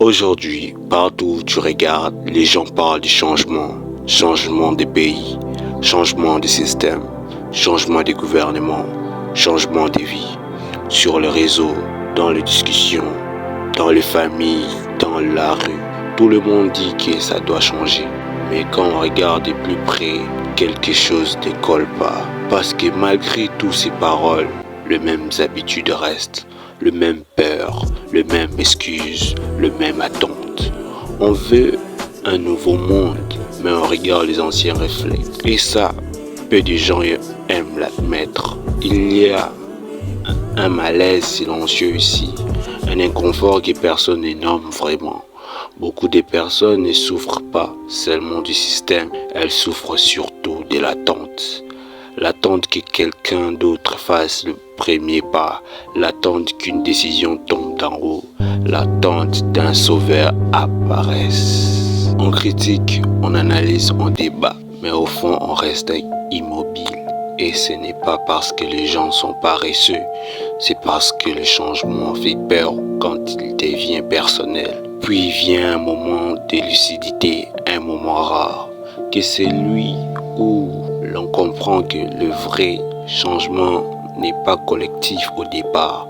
Aujourd'hui, partout où tu regardes, les gens parlent du changement. Changement des pays, changement des systèmes, changement des gouvernements, changement des vies. Sur les réseaux, dans les discussions, dans les familles, dans la rue, tout le monde dit que ça doit changer. Mais quand on regarde de plus près, quelque chose ne colle pas. Parce que malgré toutes ces paroles, les mêmes habitudes restent, le même peur, le même excuse, le même attente. On veut un nouveau monde, mais on regarde les anciens reflets. Et ça, peu de gens aiment l'admettre. Il y a un malaise silencieux ici, un inconfort que personne ne nomme vraiment. Beaucoup de personnes ne souffrent pas seulement du système, elles souffrent surtout de l'attente. L'attente que quelqu'un d'autre fasse le premier pas, l'attente qu'une décision tombe d'en haut, l'attente d'un sauveur apparaisse. On critique, on analyse, on débat, mais au fond on reste immobile. Et ce n'est pas parce que les gens sont paresseux, c'est parce que le changement fait peur quand il devient personnel. Puis vient un moment de lucidité, un moment rare, que c'est lui où l'on comprend que le vrai changement n'est pas collectif au départ,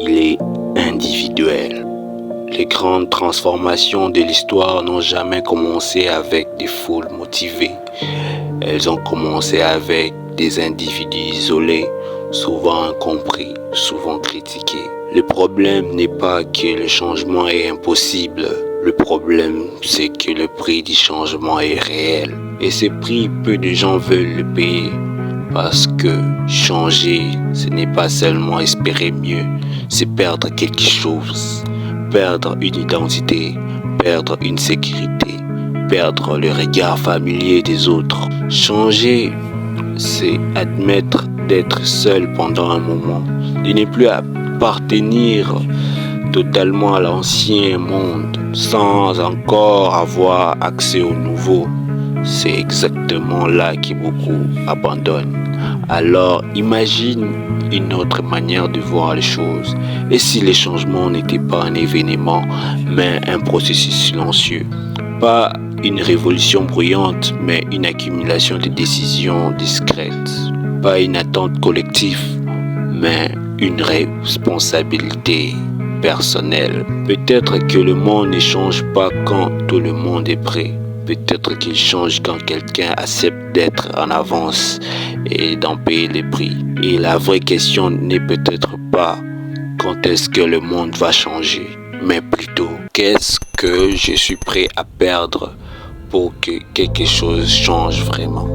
il est individuel. Les grandes transformations de l'histoire n'ont jamais commencé avec des foules motivées. Elles ont commencé avec des individus isolés, souvent incompris, souvent critiqués. Le problème n'est pas que le changement est impossible. Le problème, c'est que le prix du changement est réel. Et ce prix, peu de gens veulent le payer. Parce que changer, ce n'est pas seulement espérer mieux, c'est perdre quelque chose. Perdre une identité, perdre une sécurité, perdre le regard familier des autres. Changer, c'est admettre d'être seul pendant un moment, de ne plus appartenir totalement à l'ancien monde sans encore avoir accès au nouveau. C'est exactement là que beaucoup abandonnent. Alors imagine une autre manière de voir les choses. Et si les changements n'étaient pas un événement, mais un processus silencieux? Pas une révolution bruyante, mais une accumulation de décisions discrètes. Pas une attente collective, mais une responsabilité personnelle. Peut-être que le monde ne change pas quand tout le monde est prêt. Peut-être qu'il change quand quelqu'un accepte d'être en avance et d'en payer les prix. Et la vraie question n'est peut-être pas quand est-ce que le monde va changer, mais plutôt qu'est-ce que je suis prêt à perdre pour que quelque chose change vraiment.